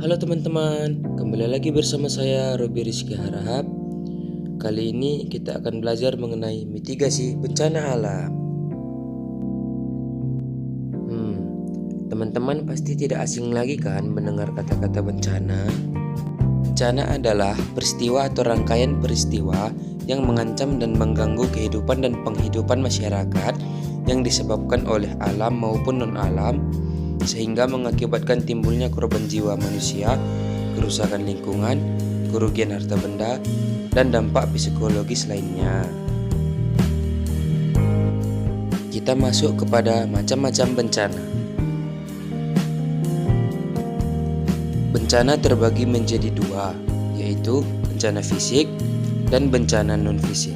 Halo teman-teman, kembali lagi bersama saya Robi Rizky Harahap. Kali ini kita akan belajar mengenai mitigasi bencana alam. Teman-teman pasti tidak asing lagi kan mendengar kata-kata bencana. Bencana adalah peristiwa atau rangkaian peristiwa yang mengancam dan mengganggu kehidupan dan penghidupan masyarakat yang disebabkan oleh alam maupun non-alam, sehingga mengakibatkan timbulnya korban jiwa manusia, kerusakan lingkungan, kerugian harta benda, dan dampak psikologis lainnya. Kita masuk kepada macam-macam bencana. Bencana terbagi menjadi dua, yaitu bencana fisik dan bencana non-fisik.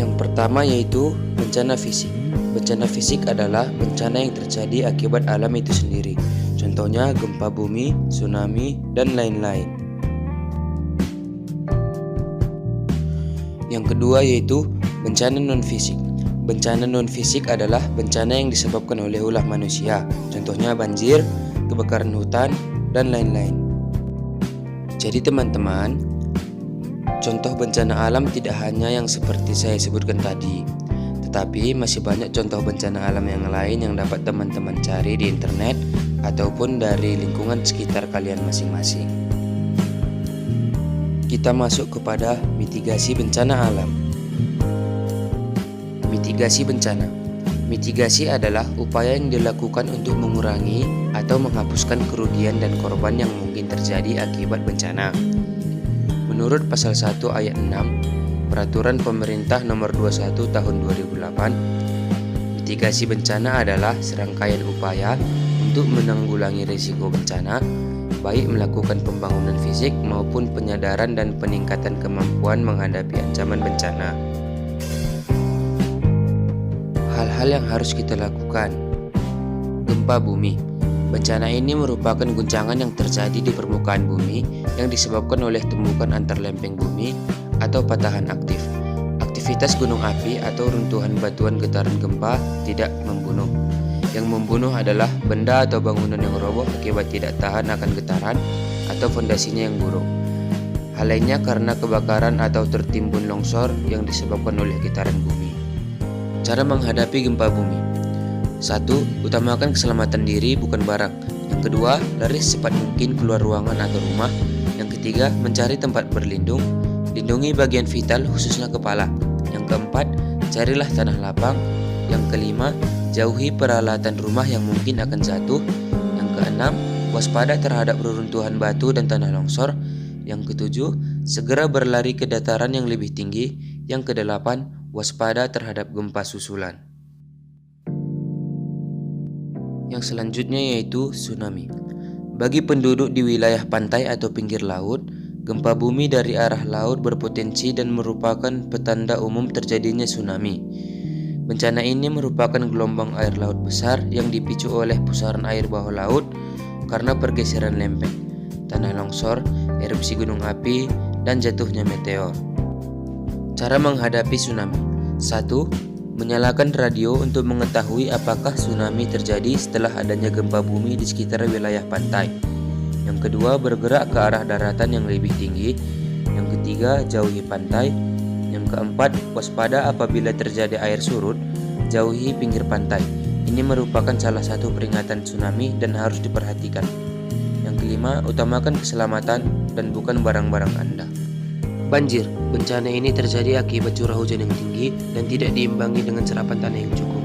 Yang pertama yaitu bencana fisik. Bencana fisik adalah bencana yang terjadi akibat alam itu sendiri. Contohnya gempa bumi, tsunami, dan lain-lain. Yang kedua yaitu bencana non-fisik. Bencana non-fisik adalah bencana yang disebabkan oleh ulah manusia. Contohnya banjir, kebakaran hutan, dan lain-lain. Jadi teman-teman, contoh bencana alam tidak hanya yang seperti saya sebutkan tadi, tetapi masih banyak contoh bencana alam yang lain yang dapat teman-teman cari di internet ataupun dari lingkungan sekitar kalian masing-masing. Kita masuk kepada mitigasi bencana alam. Mitigasi bencana. Mitigasi adalah upaya yang dilakukan untuk mengurangi atau menghapuskan kerugian dan korban yang mungkin terjadi akibat bencana. Menurut pasal 1 ayat 6 Peraturan Pemerintah Nomor 21 Tahun 2008, mitigasi bencana adalah serangkaian upaya untuk menanggulangi risiko bencana, baik melakukan pembangunan fisik maupun penyadaran dan peningkatan kemampuan menghadapi ancaman bencana. Hal-hal yang harus kita lakukan. Gempa bumi. Bencana ini merupakan guncangan yang terjadi di permukaan bumi yang disebabkan oleh tumbukan antar lempeng bumi atau patahan aktif. Aktivitas gunung api atau runtuhan batuan getaran gempa tidak membunuh. Yang membunuh adalah benda atau bangunan yang roboh akibat tidak tahan akan getaran atau fondasinya yang buruk. Hal lainnya karena kebakaran atau tertimbun longsor yang disebabkan oleh getaran bumi. Cara menghadapi gempa bumi. 1. Utamakan keselamatan diri bukan barang. Yang kedua, lari secepat mungkin keluar ruangan atau rumah. Yang ketiga, mencari tempat berlindung. Lindungi bagian vital khususnya kepala. Yang keempat, carilah tanah lapang. Yang kelima, jauhi peralatan rumah yang mungkin akan jatuh. Yang keenam, waspada terhadap reruntuhan batu dan tanah longsor. Yang ketujuh, segera berlari ke dataran yang lebih tinggi. Yang kedelapan, waspada terhadap gempa susulan. Yang selanjutnya yaitu tsunami. Bagi penduduk di wilayah pantai atau pinggir laut, gempa bumi dari arah laut berpotensi dan merupakan petanda umum terjadinya tsunami. Bencana ini merupakan gelombang air laut besar yang dipicu oleh pusaran air bawah laut karena pergeseran lempeng, tanah longsor, erupsi gunung api, dan jatuhnya meteor. Cara menghadapi tsunami. 1. Menyalakan radio untuk mengetahui apakah tsunami terjadi setelah adanya gempa bumi di sekitar wilayah pantai. Yang kedua, bergerak ke arah daratan yang lebih tinggi. Yang ketiga, jauhi pantai. Yang keempat, waspada apabila terjadi air surut, jauhi pinggir pantai. Ini merupakan salah satu peringatan tsunami dan harus diperhatikan. Yang kelima, utamakan keselamatan dan bukan barang-barang Anda. Banjir. Bencana ini terjadi akibat curah hujan yang tinggi dan tidak diimbangi dengan serapan tanah yang cukup.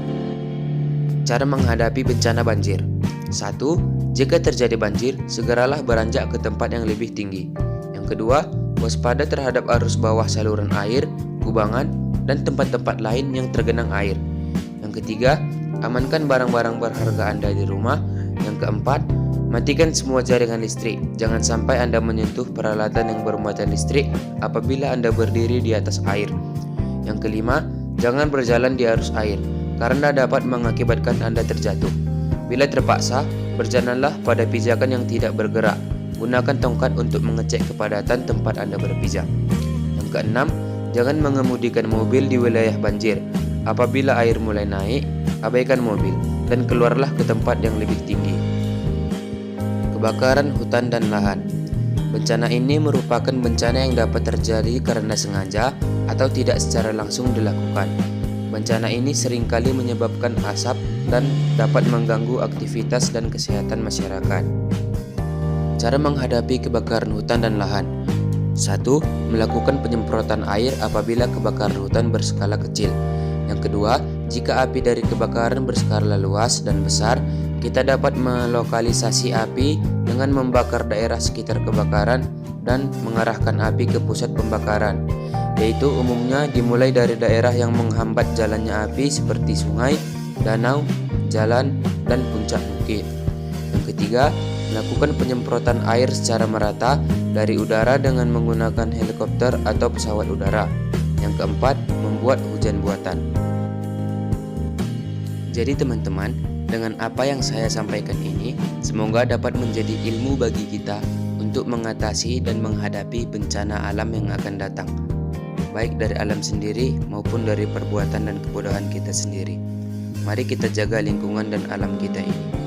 Cara menghadapi bencana banjir. 1. Jika terjadi banjir, segeralah beranjak ke tempat yang lebih tinggi. Yang kedua, waspada terhadap arus bawah saluran air, kubangan, dan tempat-tempat lain yang tergenang air. Yang ketiga, amankan barang-barang berharga Anda di rumah. Yang keempat, matikan semua jaringan listrik. Jangan sampai Anda menyentuh peralatan yang bermuatan listrik apabila Anda berdiri di atas air. Yang kelima, jangan berjalan di arus air karena dapat mengakibatkan Anda terjatuh. Bila terpaksa, berjalanlah pada pijakan yang tidak bergerak. Gunakan tongkat untuk mengecek kepadatan tempat Anda berpijak. Yang keenam, jangan mengemudikan mobil di wilayah banjir. Apabila air mulai naik, abaikan mobil. dan keluarlah ke tempat yang lebih tinggi. Kebakaran hutan dan lahan. Bencana ini merupakan bencana yang dapat terjadi karena sengaja atau tidak secara langsung dilakukan. Bencana ini seringkali menyebabkan asap dan dapat mengganggu aktivitas dan kesehatan masyarakat. Cara menghadapi kebakaran hutan dan lahan. 1. Melakukan penyemprotan air apabila kebakaran hutan berskala kecil. Yang kedua, jika api dari kebakaran berskala luas dan besar, kita dapat melokalisasi api dengan membakar daerah sekitar kebakaran dan mengarahkan api ke pusat pembakaran, yaitu umumnya dimulai dari daerah yang menghambat jalannya api seperti sungai, danau, jalan, dan puncak bukit. Yang ketiga, melakukan penyemprotan air secara merata dari udara dengan menggunakan helikopter atau pesawat udara. Yang keempat, membuat hujan buatan. Jadi teman-teman, dengan apa yang saya sampaikan ini, semoga dapat menjadi ilmu bagi kita untuk mengatasi dan menghadapi bencana alam yang akan datang, baik dari alam sendiri maupun dari perbuatan dan kebodohan kita sendiri. Mari kita jaga lingkungan dan alam kita ini.